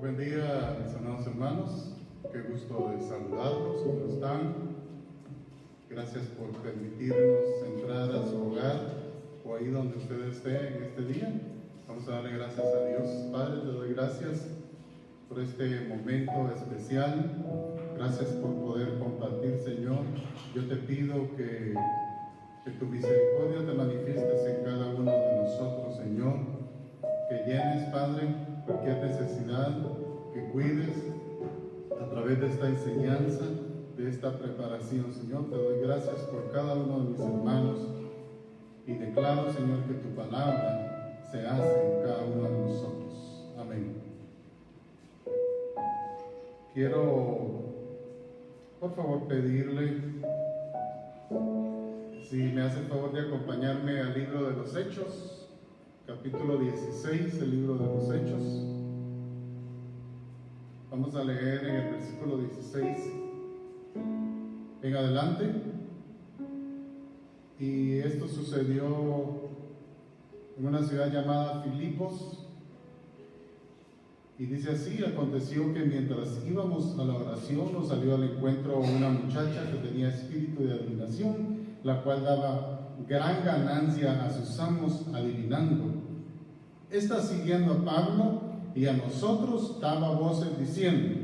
Buen día, mis amados hermanos. Qué gusto de saludarlos. ¿Cómo están? Gracias por permitirnos entrar a su hogar o ahí donde usted esté en este día. Vamos a darle gracias a Dios. Padre, te doy gracias por este momento especial. Gracias por poder compartir, Señor. Yo te pido que tu misericordia te manifiestes en cada uno de nosotros, Señor. Que llenes, Padre, cualquier necesidad, que cuides a través de esta enseñanza, de esta preparación, Señor. Te doy gracias por cada uno de mis hermanos y declaro, Señor, que tu palabra se hace en cada uno de nosotros. Amén. Quiero, por favor, pedirle si me hace el favor de acompañarme al libro de los Hechos, capítulo 16, el libro de los Hechos. Vamos a leer en el versículo 16 en adelante. Y esto sucedió en una ciudad llamada Filipos. Y dice así: aconteció que mientras íbamos a la oración, nos salió al encuentro una muchacha que tenía espíritu de adivinación, la cual daba gran ganancia a sus amos adivinando. Esta, siguiendo a Pablo y a nosotros, daba voces diciendo: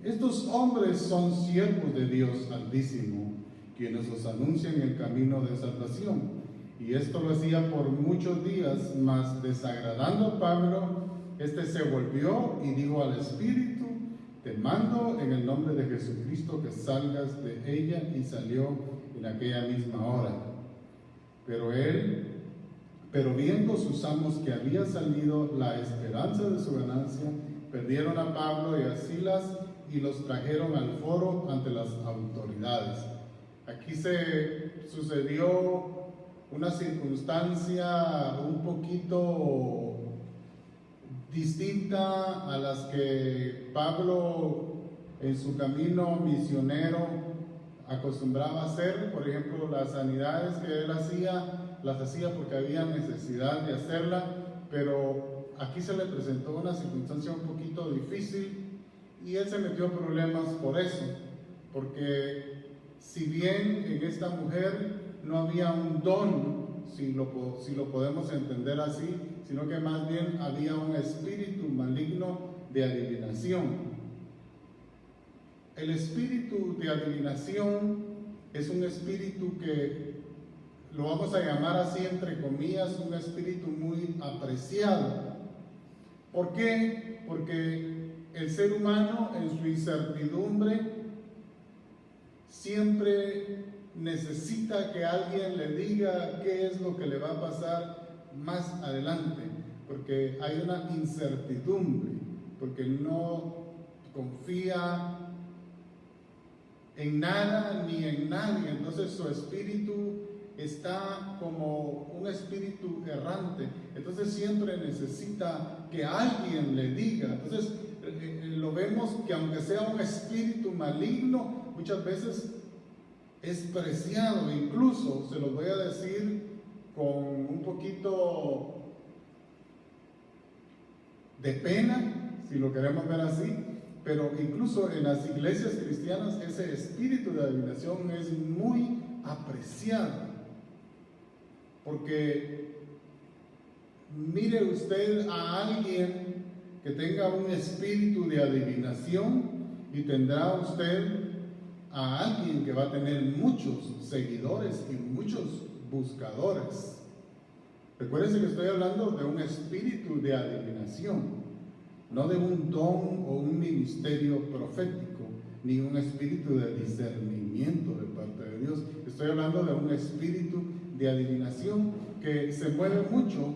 estos hombres son siervos de Dios Altísimo, quienes os anuncian el camino de salvación. Y esto lo hacía por muchos días, mas desagradando a Pablo, este se volvió y dijo al espíritu: te mando en el nombre de Jesucristo que salgas de ella. Y salió en aquella misma hora. Pero viendo sus amos que había salido la esperanza de su ganancia, perdieron a Pablo y a Silas y los trajeron al foro ante las autoridades. Aquí se sucedió una circunstancia un poquito distinta a las que Pablo en su camino misionero acostumbraba a hacer. Por ejemplo, las sanidades que él hacía, las hacía porque había necesidad de hacerla, pero aquí se le presentó una circunstancia un poquito difícil y él se metió en problemas por eso, porque si bien en esta mujer no había un don, si lo podemos entender así, sino que más bien había un espíritu maligno de adivinación. El espíritu de adivinación es un espíritu que lo vamos a llamar así, entre comillas, un espíritu muy apreciado. ¿Por qué? Porque el ser humano, en su incertidumbre, siempre necesita que alguien le diga qué es lo que le va a pasar más adelante, porque hay una incertidumbre, porque no confía en nada ni en nadie. Entonces su espíritu está como un espíritu errante, entonces siempre necesita que alguien le diga. Entonces lo vemos que aunque sea un espíritu maligno, muchas veces es preciado. Incluso se los voy a decir con un poquito de pena, si lo queremos ver así, pero incluso en las iglesias cristianas ese espíritu de adivinación es muy apreciado. Porque mire usted a alguien que tenga un espíritu de adivinación y tendrá usted a alguien que va a tener muchos seguidores y muchos buscadores. Recuérdense que estoy hablando de un espíritu de adivinación, no de un don o un ministerio profético, ni un espíritu de discernimiento de parte de Dios. Estoy hablando de un espíritu de adivinación que se mueve mucho,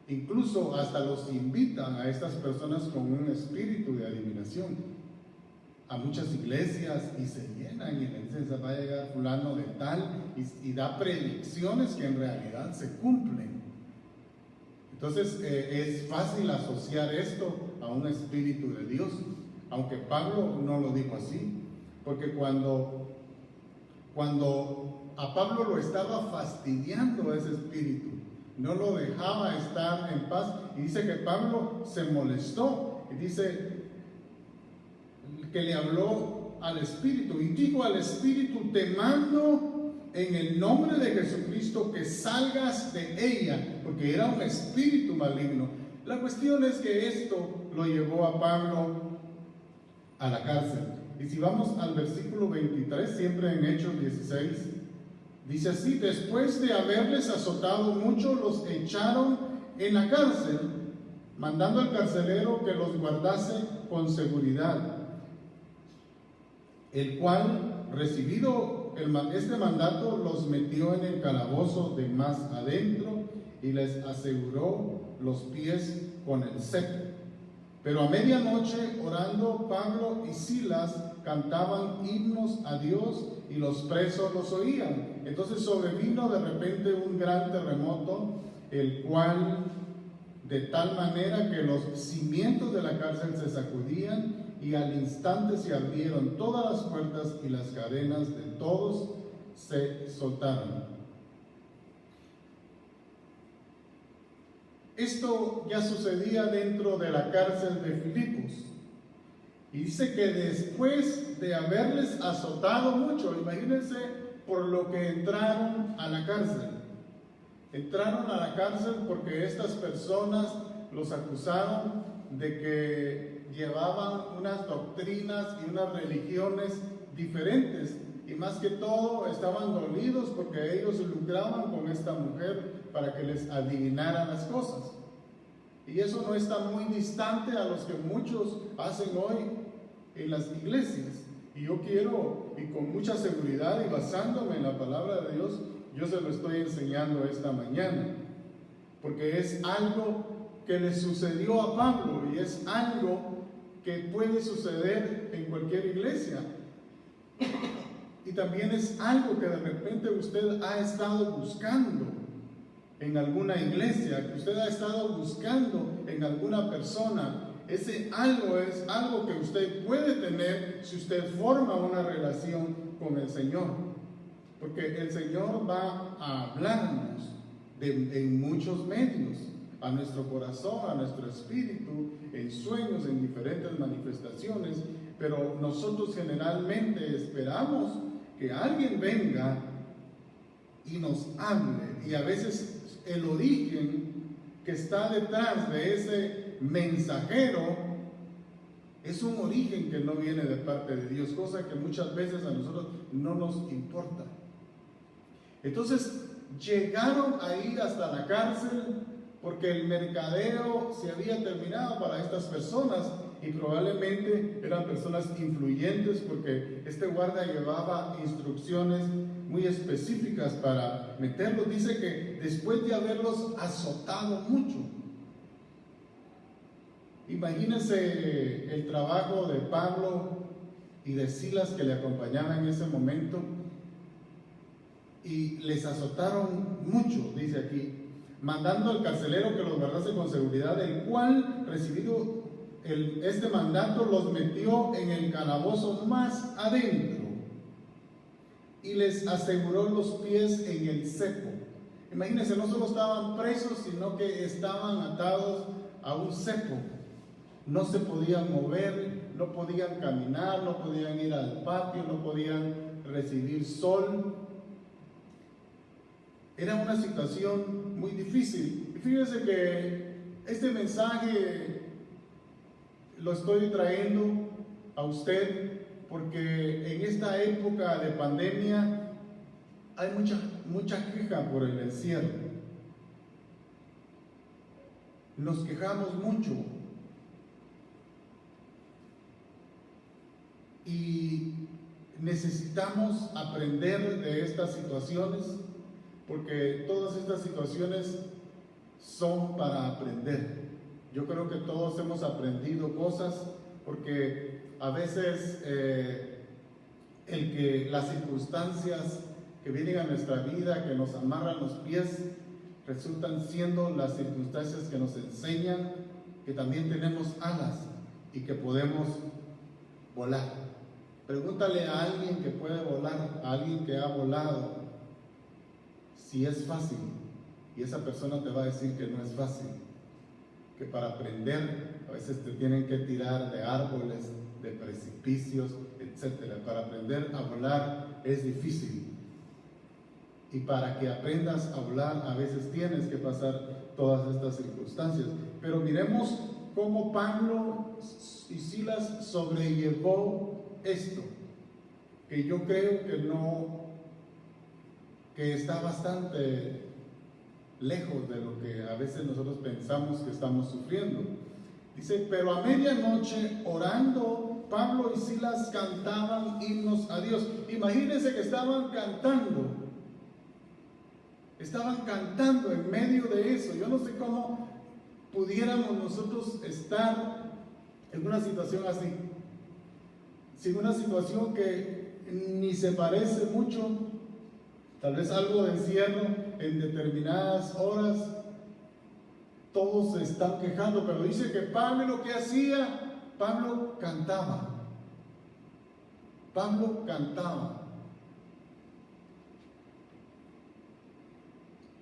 incluso hasta los invitan a estas personas con un espíritu de adivinación a muchas iglesias y se llenan y le dicen: va a llegar fulano de tal, y da predicciones que en realidad se cumplen. Entonces es fácil asociar esto a un espíritu de Dios, aunque Pablo no lo dijo así, porque cuando a Pablo lo estaba fastidiando ese espíritu, no lo dejaba estar en paz. Y dice que Pablo se molestó, y dice que le habló al Espíritu, y dijo al Espíritu: te mando en el nombre de Jesucristo que salgas de ella, porque era un espíritu maligno. La cuestión es que esto lo llevó a Pablo a la cárcel. Y si vamos al versículo 23, siempre en Hechos 16, dice así: después de haberles azotado mucho, los echaron en la cárcel, mandando al carcelero que los guardase con seguridad, el cual, recibido este mandato, los metió en el calabozo de más adentro y les aseguró los pies con el cepo. Pero a medianoche, orando, Pablo y Silas cantaban himnos a Dios y los presos los oían. Entonces sobrevino de repente un gran terremoto, el cual de tal manera que los cimientos de la cárcel se sacudían, y al instante se abrieron todas las puertas y las cadenas de todos se soltaron. Esto ya sucedía dentro de la cárcel de Filipos. Y dice que después de haberles azotado mucho, imagínense por lo que entraron a la cárcel. Entraron a la cárcel porque estas personas los acusaron de que llevaban unas doctrinas y unas religiones diferentes, y más que todo estaban dolidos porque ellos lucraban con esta mujer para que les adivinara las cosas. Y eso no está muy distante a los que muchos hacen hoy en las iglesias. Y yo quiero, y con mucha seguridad y basándome en la palabra de Dios, yo se lo estoy enseñando esta mañana, porque es algo que le sucedió a Pablo y es algo que puede suceder en cualquier iglesia. Y también es algo que de repente usted ha estado buscando en alguna iglesia, que usted ha estado buscando en alguna persona. Ese algo es algo que usted puede tener si usted forma una relación con el Señor, porque el Señor va a hablarnos en muchos medios, a nuestro corazón, a nuestro espíritu, en sueños, en diferentes manifestaciones, pero nosotros generalmente esperamos que alguien venga y nos hable, y a veces el origen que está detrás de ese mensajero es un origen que no viene de parte de Dios, cosa que muchas veces a nosotros no nos importa. Entonces llegaron a ir hasta la cárcel porque el mercadeo se había terminado para estas personas, y probablemente eran personas influyentes porque este guarda llevaba instrucciones muy específicas para meterlos. Dice que después de haberlos azotado mucho. Imagínense el trabajo de Pablo y de Silas que le acompañaban en ese momento, y les azotaron mucho, dice aquí, mandando al carcelero que los guardase con seguridad, el cual, recibido este mandato, los metió en el calabozo más adentro y les aseguró los pies en el cepo. Imagínense, no solo estaban presos, sino que estaban atados a un cepo. No se podían mover, no podían caminar, no podían ir al patio, no podían recibir sol. Era una situación muy difícil. Y fíjense que este mensaje lo estoy trayendo a usted porque en esta época de pandemia hay mucha queja por el encierro. Nos quejamos mucho. Y necesitamos aprender de estas situaciones, porque todas estas situaciones son para aprender. Yo creo que todos hemos aprendido cosas, porque a veces las circunstancias que vienen a nuestra vida, que nos amarran los pies, resultan siendo las circunstancias que nos enseñan que también tenemos alas y que podemos volar. Pregúntale a alguien que puede volar, a alguien que ha volado, si es fácil. Y esa persona te va a decir que no es fácil, que para aprender a veces te tienen que tirar de árboles, de precipicios, etc. Para aprender a volar es difícil. Y para que aprendas a volar a veces tienes que pasar todas estas circunstancias. Pero miremos cómo Pablo y Silas sobrellevó esto, que yo creo que está bastante lejos de lo que a veces nosotros pensamos que estamos sufriendo. Dice, pero a medianoche orando, Pablo y Silas cantaban himnos a Dios. Imagínense que estaban cantando en medio de eso. Yo no sé cómo pudiéramos nosotros estar en una situación así, sin una situación que ni se parece mucho, tal vez algo de encierro en determinadas horas. Todos se están quejando, pero dice que Pablo lo que hacía, Pablo cantaba.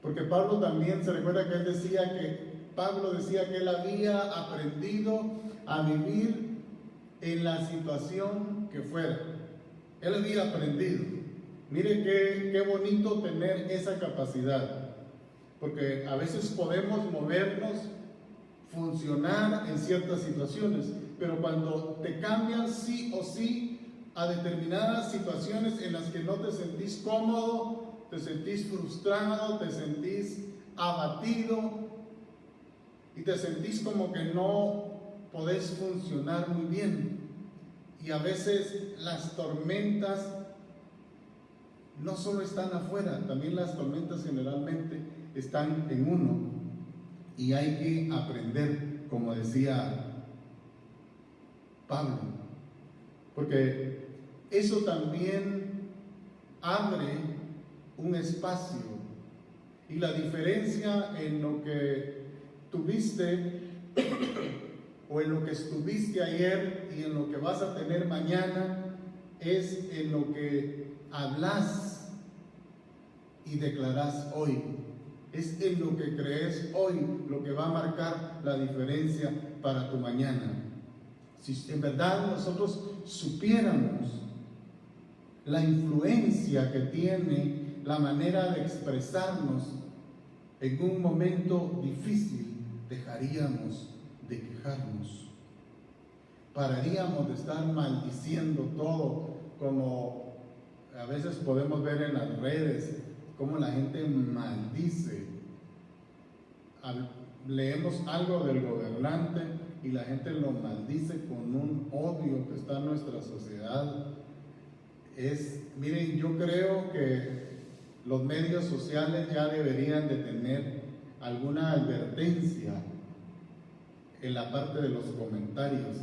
Porque Pablo también se recuerda que Pablo decía que él había aprendido a vivir en la situación que fuera. Él había aprendido. Mire qué bonito tener esa capacidad. Porque a veces podemos movernos, funcionar en ciertas situaciones, pero cuando te cambian sí o sí a determinadas situaciones en las que no te sentís cómodo, te sentís frustrado, te sentís abatido y te sentís como que no podés funcionar muy bien. Y a veces las tormentas no solo están afuera, también las tormentas generalmente están en uno, y hay que aprender, como decía Pablo, porque eso también abre un espacio. Y la diferencia en lo que tuviste o en lo que estuviste ayer y en lo que vas a tener mañana es en lo que hablas y declarás hoy. Es en lo que crees hoy lo que va a marcar la diferencia para tu mañana. Si en verdad nosotros supiéramos la influencia que tiene la manera de expresarnos en un momento difícil, dejaríamos de quejarnos. Pararíamos de estar maldiciendo todo, como a veces podemos ver en las redes, cómo la gente maldice. Leemos algo del gobernante y la gente lo maldice con un odio que está en nuestra sociedad. Miren, yo creo que los medios sociales ya deberían de tener alguna advertencia en la parte de los comentarios.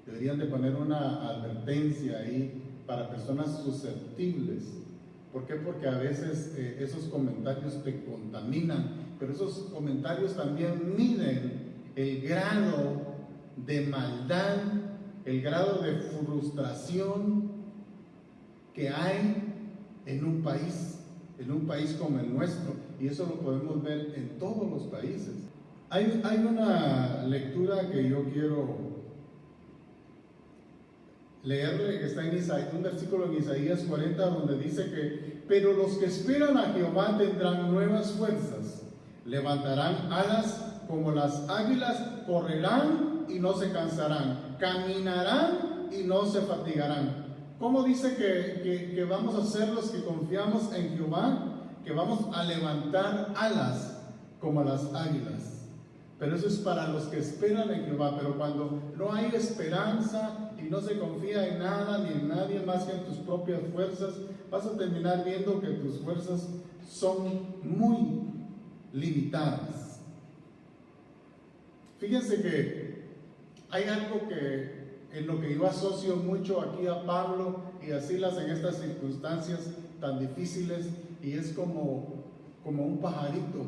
Deberían de poner una advertencia ahí para personas susceptibles. ¿Por qué? Porque a veces esos comentarios te contaminan, pero esos comentarios también miden el grado de maldad, el grado de frustración que hay en un país como el nuestro, y eso lo podemos ver en todos los países. Hay una lectura que yo quiero leerle, que está en un versículo en Isaías 40, donde dice que, pero los que esperan a Jehová tendrán nuevas fuerzas, levantarán alas como las águilas, correrán y no se cansarán, caminarán y no se fatigarán. ¿Cómo dice que vamos a ser los que confiamos en Jehová? Que vamos a levantar alas como las águilas. Pero eso es para los que esperan en Jehová. Pero cuando no hay esperanza y no se confía en nada ni en nadie más que en tus propias fuerzas, vas a terminar viendo que tus fuerzas son muy limitadas. Fíjense que hay algo que en lo que yo asocio mucho aquí a Pablo y a Silas en estas circunstancias tan difíciles, y es como un pajarito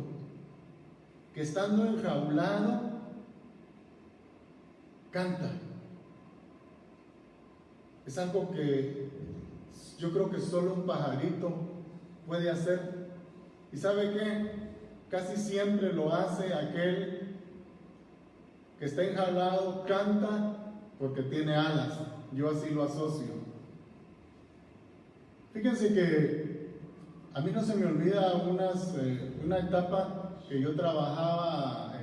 que estando enjaulado canta. Es algo que yo creo que solo un pajarito puede hacer. ¿Y sabe qué? Casi siempre lo hace aquel que está enjaulado, canta porque tiene alas. Yo así lo asocio. Fíjense que a mí no se me olvida una etapa que yo trabajaba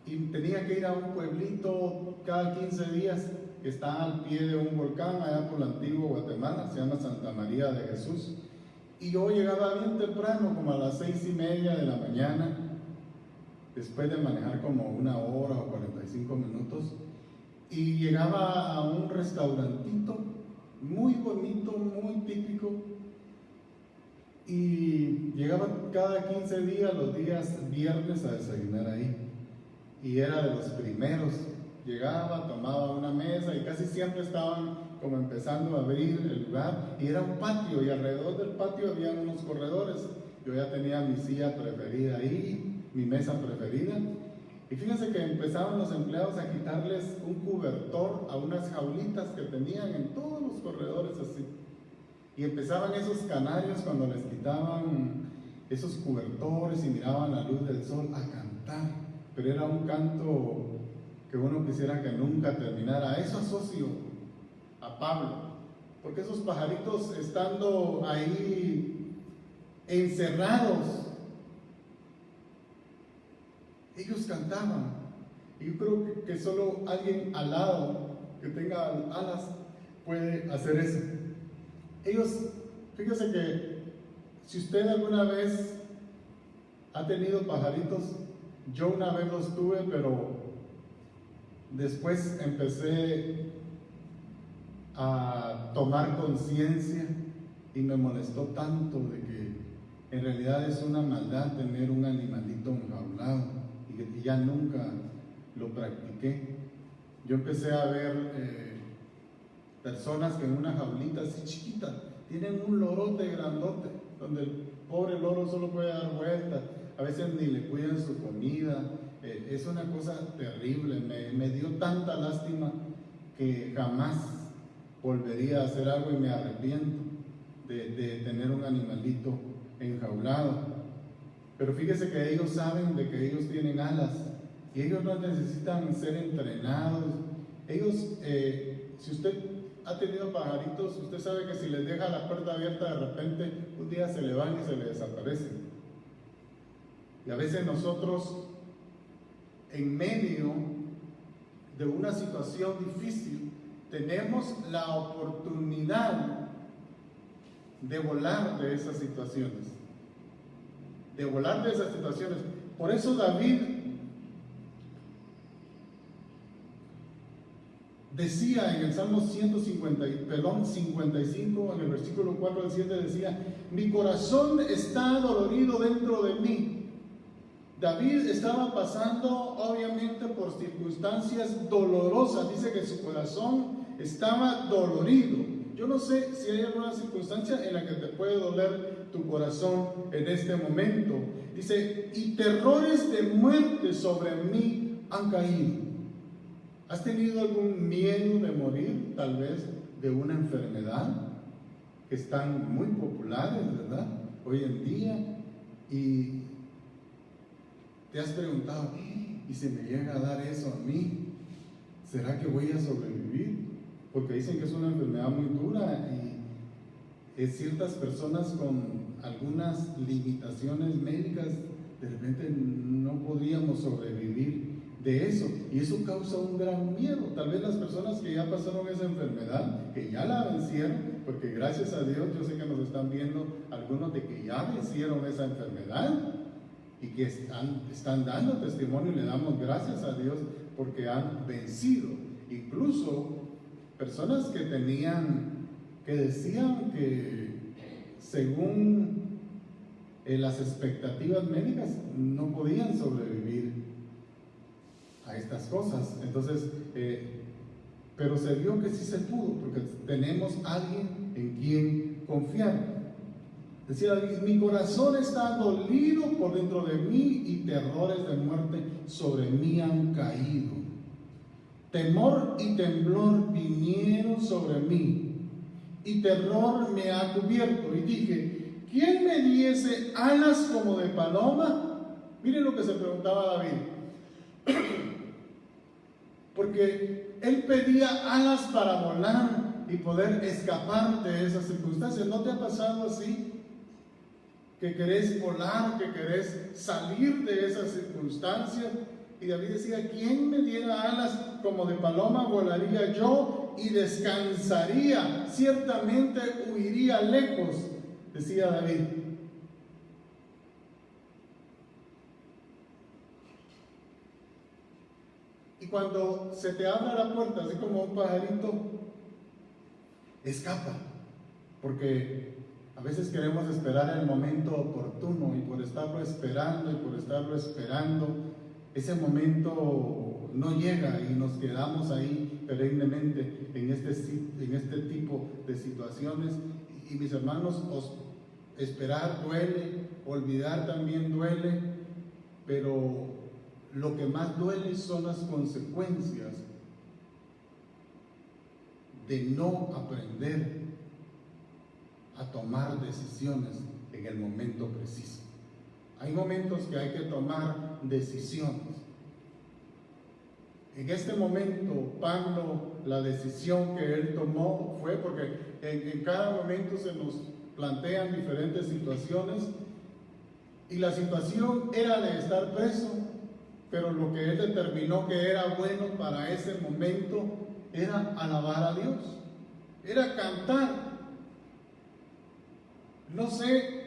y tenía que ir a un pueblito cada 15 días que está al pie de un volcán allá por el antiguo Guatemala, se llama Santa María de Jesús. Y yo llegaba bien temprano, como a las 6:30 de la mañana, después de manejar como 1 hora o 45 minutos, y llegaba a un restaurantito muy bonito, muy típico, y llegaba cada 15 días, los días viernes, a desayunar ahí, y era de los primeros. Llegaba, tomaba una mesa y casi siempre estaban como empezando a abrir el lugar, y era un patio, y alrededor del patio había unos corredores. Yo ya tenía mi silla preferida ahí, mi mesa preferida, y fíjense que empezaban los empleados a quitarles un cobertor a unas jaulitas que tenían en todos los corredores así, y empezaban esos canarios cuando les quitaban esos cobertores y miraban la luz del sol a cantar, pero era un canto que uno quisiera que nunca terminara. A eso asocio a Pablo, porque esos pajaritos, estando ahí encerrados, ellos cantaban. Y yo creo que solo alguien alado que tenga alas puede hacer eso. Ellos, fíjese que si usted alguna vez ha tenido pajaritos, yo una vez los tuve, pero después empecé a tomar conciencia y me molestó tanto de que en realidad es una maldad tener un animalito enjaulado, y ya nunca lo practiqué. Yo empecé a ver personas que en una jaulita así chiquita tienen un lorote grandote, donde el pobre loro solo puede dar vueltas, a veces ni le cuidan su comida. Es una cosa terrible. Me dio tanta lástima que jamás volvería a hacer algo, y me arrepiento de tener un animalito enjaulado. Pero fíjese que ellos saben de que ellos tienen alas, y ellos no necesitan ser entrenados. Ellos, si usted ha tenido pajaritos, usted sabe que si les deja la puerta abierta, de repente un día se le van y se le desaparecen. Y a veces nosotros, en medio de una situación difícil, tenemos la oportunidad de volar de esas situaciones. Por eso David decía en el Salmo 55, en el versículo 4 al 7, decía: mi corazón está dolorido dentro de mí. David estaba pasando obviamente por circunstancias dolorosas. Dice que su corazón estaba dolorido. Yo no sé si hay alguna circunstancia en la que te puede doler tu corazón en este momento. Dice: y terrores de muerte sobre mí han caído. ¿Has tenido algún miedo de morir, tal vez de una enfermedad que están muy populares, verdad, hoy en día? Y te has preguntado: ¿y si me llega a dar eso a mí? ¿Será que voy a sobrevivir? Porque dicen que es una enfermedad muy dura, y es ciertas personas con algunas limitaciones médicas, de repente no podríamos sobrevivir de eso, y eso causa un gran miedo. Tal vez las personas que ya pasaron esa enfermedad, que ya la vencieron, porque gracias a Dios yo sé que nos están viendo algunos de que ya vencieron esa enfermedad y que están dando testimonio, y le damos gracias a Dios porque han vencido. Incluso personas que decían que según las expectativas médicas no podían sobrevivir a estas cosas. Entonces, pero se vio que sí se pudo, porque tenemos alguien en quien confiar. Decía David: mi corazón está dolido por dentro de mí, y terrores de muerte sobre mí han caído. Temor y temblor vinieron sobre mí, y terror me ha cubierto. Y dije: ¿quién me diese alas como de paloma? Miren lo que se preguntaba David. Porque él pedía alas para volar y poder escapar de esas circunstancias. ¿No te ha pasado así? Que querés volar, que querés salir de esas circunstancias. Y David decía, ¿quién me diera alas como de paloma? Volaría yo y descansaría, ciertamente huiría lejos, decía David. Y cuando se te abra la puerta, así como un pajarito, escapa, porque a veces queremos esperar el momento oportuno, y por estarlo esperando, ese momento no llega y nos quedamos ahí perennemente en este tipo de situaciones. Y mis hermanos, esperar duele, olvidar también duele, pero lo que más duele son las consecuencias de no aprender a tomar decisiones en el momento preciso. Hay momentos que hay que tomar decisiones. En este momento, Pablo, la decisión que él tomó fue porque en cada momento se nos plantean diferentes situaciones, y la situación era de estar preso, pero lo que él determinó que era bueno para ese momento era alabar a Dios, era cantar. No sé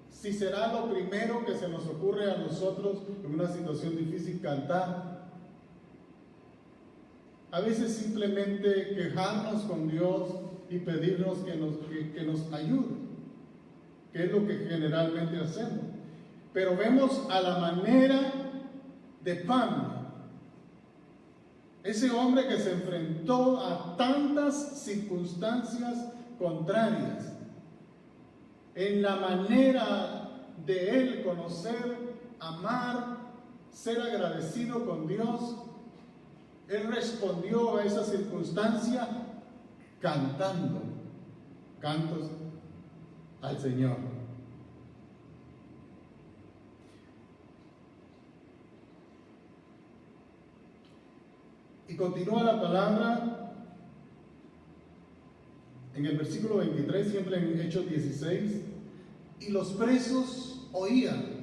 si será lo primero que se nos ocurre a nosotros en una situación difícil, cantar. A veces simplemente quejarnos con Dios y pedirnos que nos ayude, que es lo que generalmente hacemos. Pero vemos a la manera de Pablo, ese hombre que se enfrentó a tantas circunstancias contrarias, en la manera de él conocer, amar, ser agradecido con Dios. Él respondió a esa circunstancia cantando cantos al Señor. Y continúa la palabra en el versículo 23, siempre en Hechos 16, y los presos oían.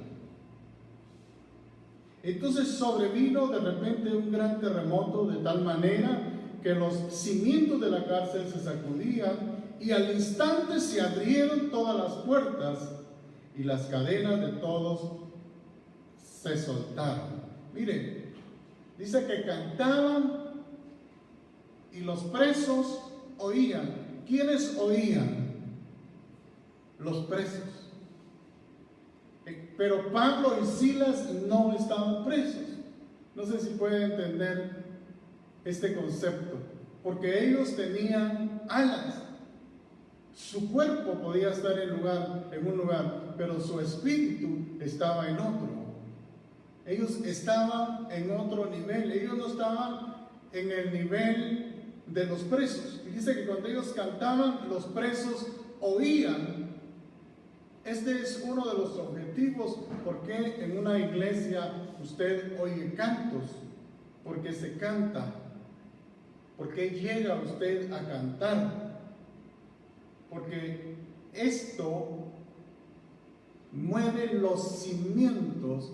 Entonces sobrevino de repente un gran terremoto, de tal manera que los cimientos de la cárcel se sacudían, y al instante se abrieron todas las puertas y las cadenas de todos se soltaron. Mire, dice que cantaban y los presos oían. ¿Quiénes oían? Los presos. Pero Pablo y Silas no estaban presos. No sé si pueden entender este concepto, porque ellos tenían alas. Su cuerpo podía estar en un lugar, pero su espíritu estaba en otro. Ellos estaban en otro nivel. Ellos no estaban en el nivel de los presos. Y dice que cuando ellos cantaban, los presos oían. Este es uno de los objetivos. ¿Por qué en una iglesia usted oye cantos? Porque se canta. ¿Por qué llega usted a cantar? Porque esto mueve los cimientos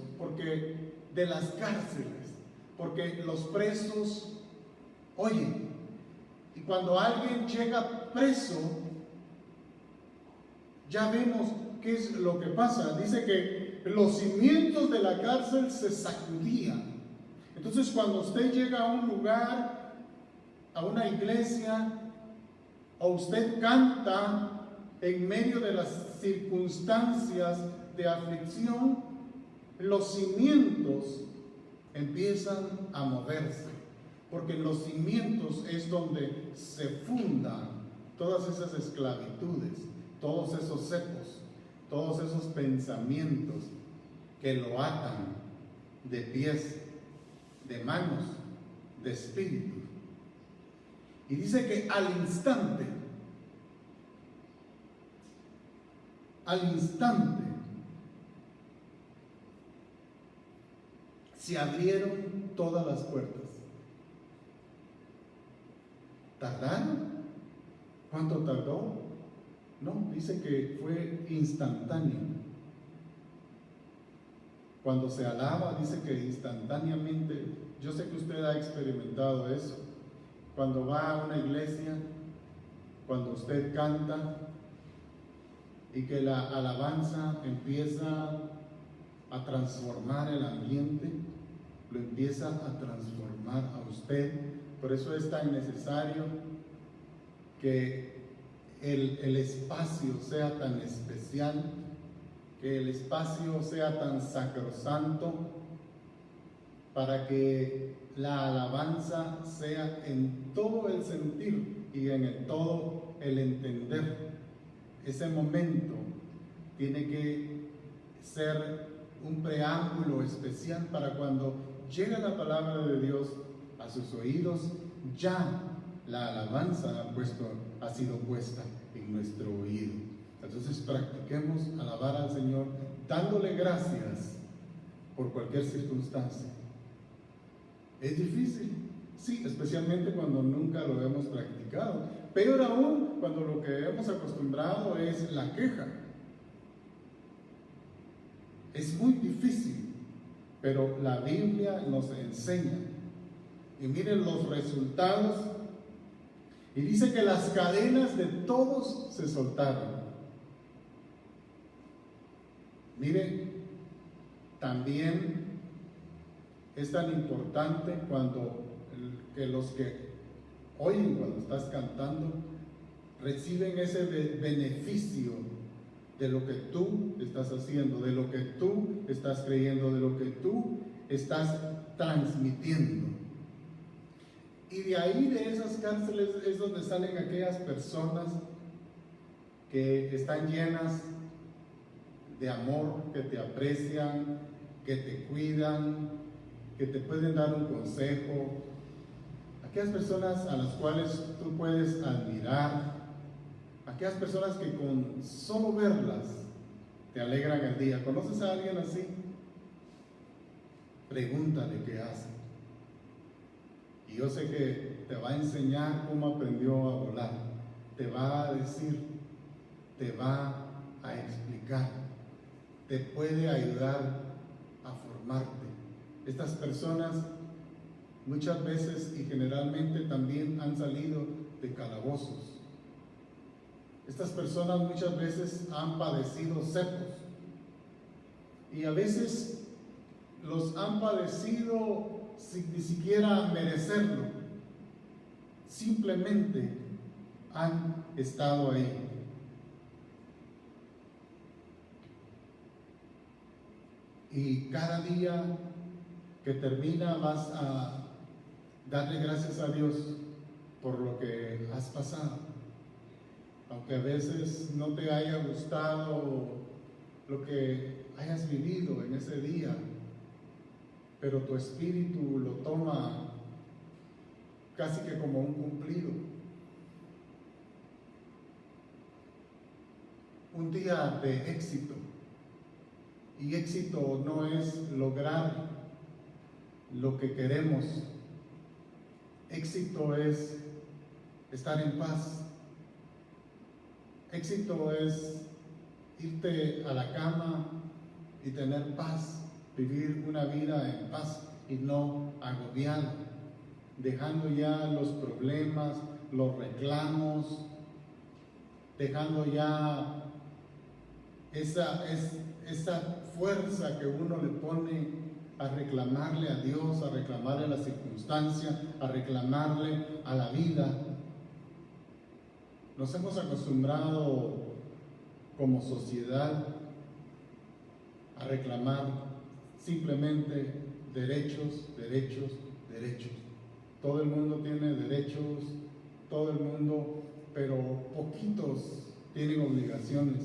de las cárceles, porque los presos oyen. Y cuando alguien llega preso, ya vemos qué es lo que pasa. Dice que los cimientos de la cárcel se sacudían. Entonces, cuando usted llega a un lugar, a una iglesia, o usted canta en medio de las circunstancias de aflicción, los cimientos empiezan a moverse, porque en los cimientos es donde se fundan todas esas esclavitudes, todos esos cepos, todos esos pensamientos que lo atan de pies, de manos, de espíritu. Y dice que al al instante se abrieron todas las puertas. ¿Tardaron? ¿Cuánto tardó? No, dice que fue instantáneo. Cuando se alaba, dice que instantáneamente. Yo sé que usted ha experimentado eso. Cuando va a una iglesia, cuando usted canta y que la alabanza empieza a transformar el ambiente, lo empieza a transformar a usted. Por eso es tan necesario que el espacio sea tan especial, que el espacio sea tan sacrosanto, para que la alabanza sea en todo el sentir y en todo el entender. Ese momento tiene que ser un preámbulo especial para cuando llega la palabra de Dios a sus oídos, ya la alabanza ha sido puesta en nuestro oído. Entonces practiquemos alabar al Señor dándole gracias por cualquier circunstancia. ¿Es difícil? Sí, especialmente cuando nunca lo hemos practicado. Peor aún cuando lo que hemos acostumbrado es la queja. Es muy difícil, pero la Biblia nos enseña. Y miren los resultados. Y dice que las cadenas de todos se soltaron. Mire, también es tan importante que los que oyen cuando estás cantando reciben ese beneficio de lo que tú estás haciendo, de lo que tú estás creyendo, de lo que tú estás transmitiendo. Y de ahí, de esas cárceles, es donde salen aquellas personas que están llenas de amor, que te aprecian, que te cuidan, que te pueden dar un consejo. Aquellas personas a las cuales tú puedes admirar, aquellas personas que con solo verlas te alegran el día. ¿Conoces a alguien así? Pregúntale qué hace. Y yo sé que te va a enseñar cómo aprendió a volar. Te va a decir, te va a explicar, te puede ayudar a formarte. Estas personas muchas veces y generalmente también han salido de calabozos. Estas personas muchas veces han padecido cepos y a veces los han padecido sin ni siquiera merecerlo. Simplemente han estado ahí. Y cada día que termina vas a darle gracias a Dios por lo que has pasado. Aunque a veces no te haya gustado lo que hayas vivido en ese día, pero tu espíritu lo toma casi que como un cumplido. Un día de éxito. Y éxito no es lograr lo que queremos. Éxito es estar en paz. Éxito es irte a la cama y tener paz, vivir una vida en paz y no agobiado, dejando ya los problemas, los reclamos, dejando ya esa fuerza que uno le pone a reclamarle a Dios, a reclamarle a la circunstancia, a reclamarle a la vida. Nos hemos acostumbrado como sociedad a reclamar simplemente derechos, derechos, derechos. Todo el mundo tiene derechos, todo el mundo, pero poquitos tienen obligaciones.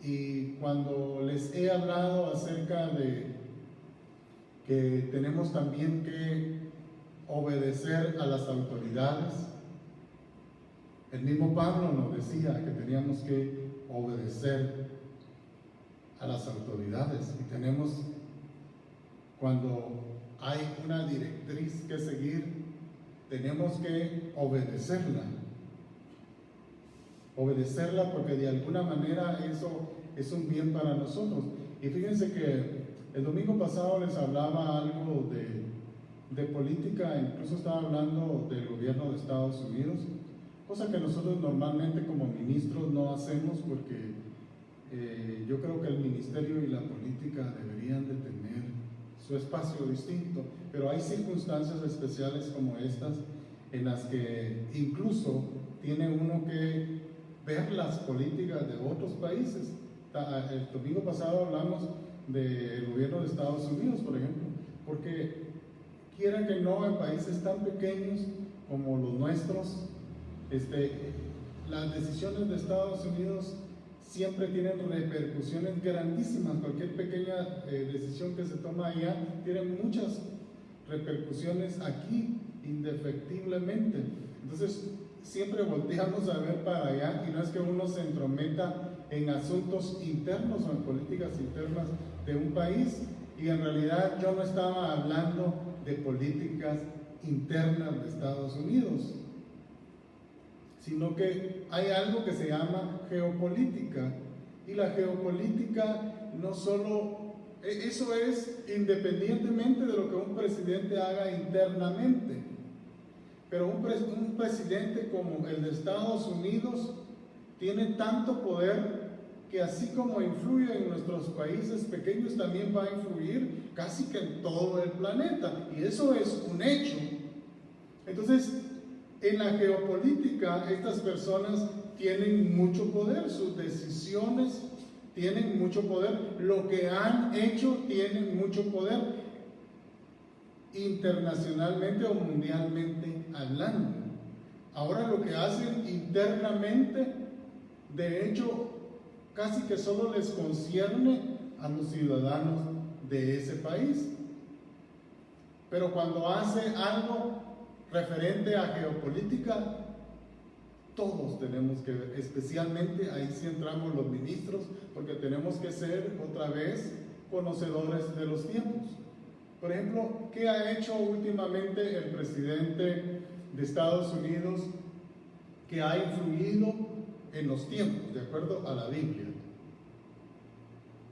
Y cuando les he hablado acerca de que tenemos también que obedecer a las autoridades, el mismo Pablo nos decía que teníamos que obedecer a las autoridades. Y tenemos, cuando hay una directriz que seguir, tenemos que obedecerla. Obedecerla porque de alguna manera eso es un bien para nosotros. Y fíjense que el domingo pasado les hablaba algo de política, incluso estaba hablando del gobierno de Estados Unidos, cosa que nosotros normalmente como ministros no hacemos porque yo creo que el ministerio y la política deberían de tener su espacio distinto, pero hay circunstancias especiales como estas en las que incluso tiene uno que ver las políticas de otros países. El domingo pasado hablamos del gobierno de Estados Unidos, por ejemplo, porque quiera que no, en países tan pequeños como los nuestros, las decisiones de Estados Unidos siempre tienen repercusiones grandísimas. Cualquier pequeña decisión que se toma allá tiene muchas repercusiones aquí, indefectiblemente. Entonces, siempre volteamos a ver para allá, y no es que uno se entrometa en asuntos internos o en políticas internas de un país, y en realidad yo no estaba hablando de políticas internas de Estados Unidos, sino que hay algo que se llama geopolítica, y la geopolítica no solo, eso es independientemente de lo que un presidente haga internamente, pero un presidente como el de Estados Unidos tiene tanto poder que así como influye en nuestros países pequeños, también va a influir casi que en todo el planeta, y eso es un hecho. Entonces, en la geopolítica, estas personas tienen mucho poder, sus decisiones tienen mucho poder, lo que han hecho tienen mucho poder, internacionalmente o mundialmente hablando. Ahora lo que hacen internamente, de hecho, casi que solo les concierne a los ciudadanos de ese país. Pero cuando hace algo referente a geopolítica, todos tenemos que ver, especialmente ahí sí entramos los ministros, porque tenemos que ser otra vez conocedores de los tiempos. Por ejemplo, ¿qué ha hecho últimamente el presidente de Estados Unidos que ha influido en los tiempos, de acuerdo a la Biblia?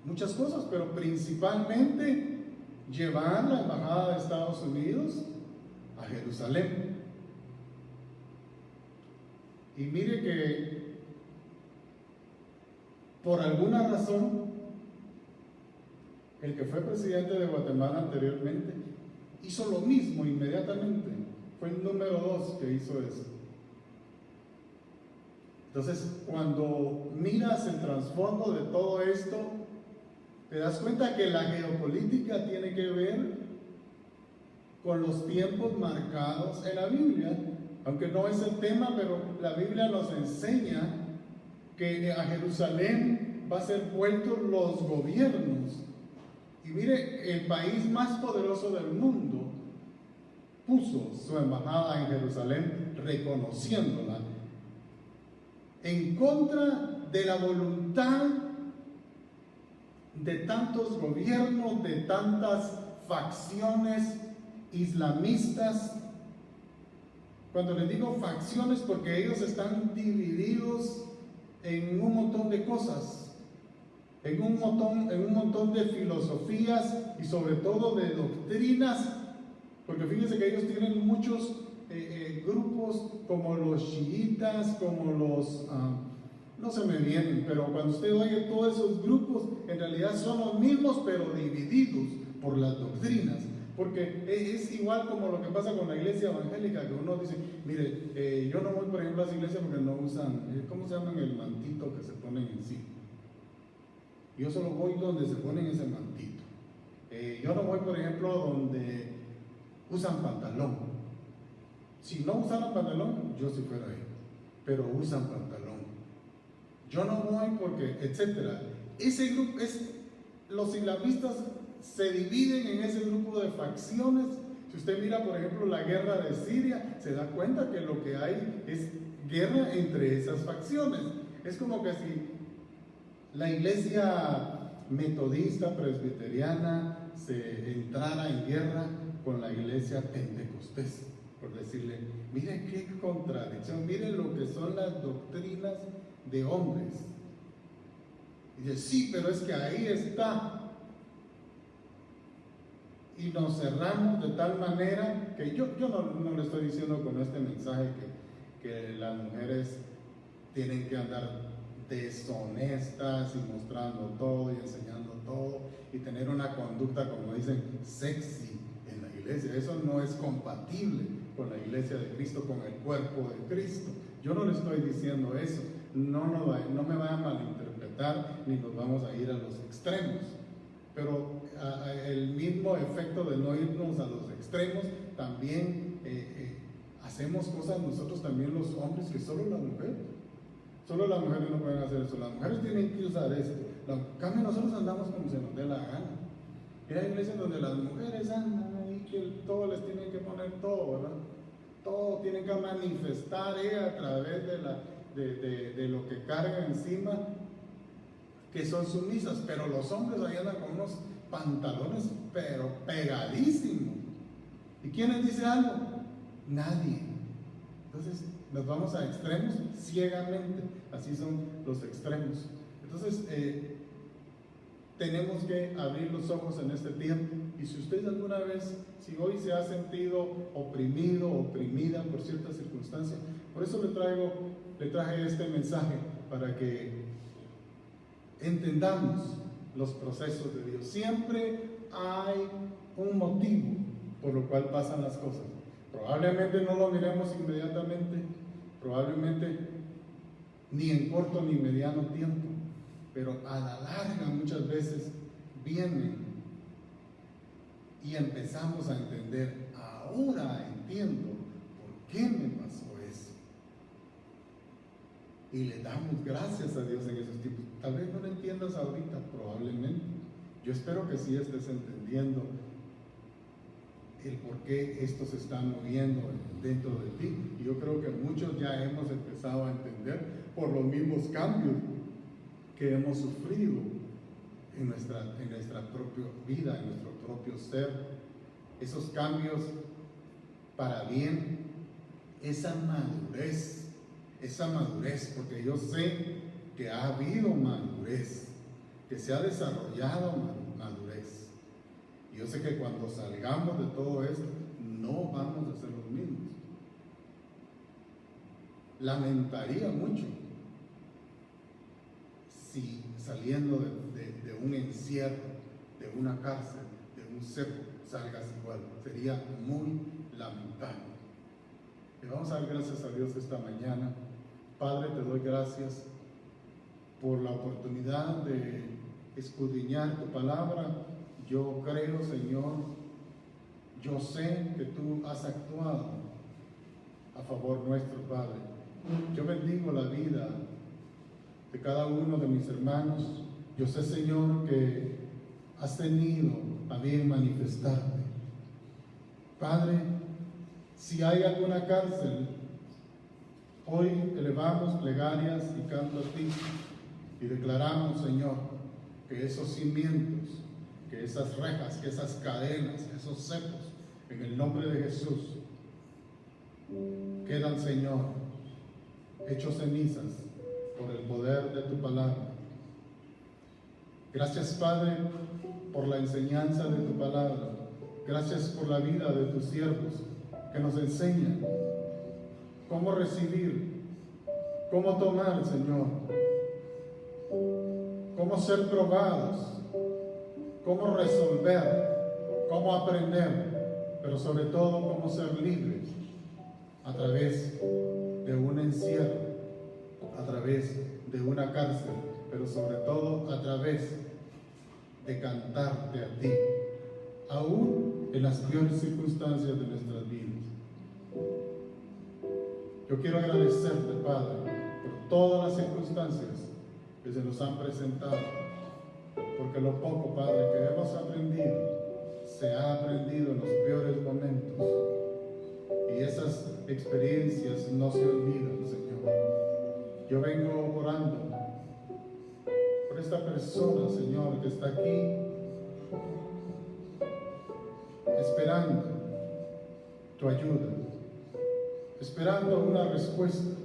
Muchas cosas, pero principalmente llevar la embajada de Estados Unidos a Jerusalén. Y mire que por alguna razón el que fue presidente de Guatemala anteriormente hizo lo mismo inmediatamente. Fue el número 2 que hizo eso. Entonces, cuando miras el trasfondo de todo esto, te das cuenta que la geopolítica tiene que ver con los tiempos marcados en la Biblia, aunque no es el tema, pero la Biblia nos enseña que a Jerusalén va a ser vuelto los gobiernos. Y mire, el país más poderoso del mundo puso su embajada en Jerusalén, reconociéndola, en contra de la voluntad de tantos gobiernos, de tantas facciones islamistas. Cuando les digo facciones, porque ellos están divididos en un montón de cosas, en un montón de filosofías y sobre todo de doctrinas, porque fíjense que ellos tienen muchos grupos como los chiitas, como los no se me vienen, pero cuando usted oye todos esos grupos, en realidad son los mismos, pero divididos por las doctrinas. Porque es igual como lo que pasa con la iglesia evangélica, que uno dice, mire, yo no voy por ejemplo a esa iglesia porque no usan, ¿cómo se llama el mantito que se ponen en sí? Yo solo voy donde se ponen ese mantito. Yo no voy por ejemplo donde usan pantalón. Si no usaran pantalón, yo sí fuera ahí, pero usan pantalón. Yo no voy porque, etcétera. Ese grupo los islamistas se dividen en ese grupo de facciones. Si usted mira, por ejemplo, la guerra de Siria, se da cuenta que lo que hay es guerra entre esas facciones. Es como que si la iglesia metodista presbiteriana se entrara en guerra con la iglesia pentecostés, por decirle, mire qué contradicción, mire lo que son las doctrinas de hombres. Y dice, sí, pero es que ahí está. Y nos cerramos de tal manera que yo no le estoy diciendo con este mensaje que las mujeres tienen que andar deshonestas y mostrando todo y enseñando todo y tener una conducta, como dicen, sexy en la iglesia. Eso no es compatible con la iglesia de Cristo, con el cuerpo de Cristo. Yo no le estoy diciendo eso. No me vayan a malinterpretar ni nos vamos a ir a los extremos. Pero el mismo efecto de no irnos a los extremos, también hacemos cosas nosotros también los hombres que solo las mujeres no pueden hacer eso. Las mujeres tienen que usar esto. En cambio nosotros andamos como se nos dé la gana. Y hay iglesias donde las mujeres andan ahí que todo les tienen que poner todo, ¿verdad? Todo tienen que manifestar a través de lo que cargan encima, que son sumisas, pero los hombres ahí andan con unos pantalones pero pegadísimos. ¿Y quién les dice algo? Nadie. Entonces nos vamos a extremos ciegamente, así son los extremos. Entonces tenemos que abrir los ojos en este tiempo. Y si usted alguna vez, si hoy se ha sentido oprimido, oprimida por ciertas circunstancias, por eso le traje este mensaje, para que entendamos los procesos de Dios. Siempre hay un motivo por lo cual pasan las cosas. Probablemente no lo miremos inmediatamente, probablemente ni en corto ni mediano tiempo, pero a la larga muchas veces vienen y empezamos a entender, ahora entiendo por qué me pasó eso. Y le damos gracias a Dios en esos tiempos. Tal vez no lo entiendas ahorita, probablemente. Yo espero que sí estés entendiendo el por qué esto se está moviendo dentro de ti. Y yo creo que muchos ya hemos empezado a entender por los mismos cambios que hemos sufrido en nuestra propia vida, en nuestro propio ser. Esos cambios para bien, esa madurez, porque yo sé que ha habido madurez, que se ha desarrollado madurez. Y yo sé que cuando salgamos de todo esto, no vamos a ser los mismos. Lamentaría mucho si saliendo de un encierro, de una cárcel, de un cepo, salgas igual. Sería muy lamentable. Y vamos a dar gracias a Dios esta mañana. Padre, te doy gracias por la oportunidad de escudriñar tu palabra. Yo creo, Señor, yo sé que tú has actuado a favor nuestro, Padre. Yo bendigo la vida de cada uno de mis hermanos. Yo sé, Señor, que has tenido a bien manifestarte. Padre, si hay alguna cárcel, hoy elevamos plegarias y canto a ti y declaramos, Señor, que esos cimientos, que esas rejas, que esas cadenas, esos cepos, en el nombre de Jesús, quedan, Señor, hechos cenizas por el poder de tu palabra. Gracias, Padre, por la enseñanza de tu palabra. Gracias por la vida de tus siervos que nos enseñan cómo recibir, cómo tomar, Señor, cómo ser probados, cómo resolver, cómo aprender, pero sobre todo cómo ser libres a través de un encierro, a través de una cárcel, pero sobre todo a través de cantarte a ti, aún en las peores circunstancias de nuestras vidas. Yo quiero agradecerte, Padre, por todas las circunstancias que se nos han presentado, porque lo poco, Padre, que hemos aprendido, se ha aprendido en los peores momentos, y esas experiencias no se olvidan, Señor. Yo vengo orando por por esta persona, Señor, que está aquí esperando tu ayuda, esperando una respuesta,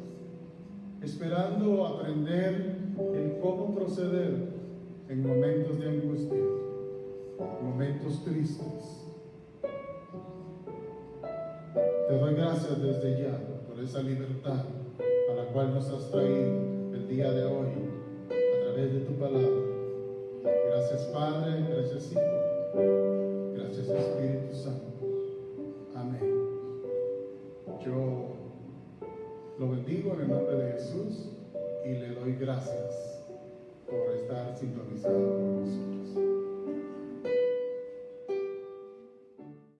esperando aprender el cómo proceder en momentos de angustia, momentos tristes. Te doy gracias desde ya por esa libertad a la cual nos has traído el día de hoy a través de tu palabra. Gracias Padre, gracias Hijo, gracias Espíritu Santo. Amén. Yo lo bendigo en el nombre de Jesús y le doy gracias por estar sintonizado con nosotros.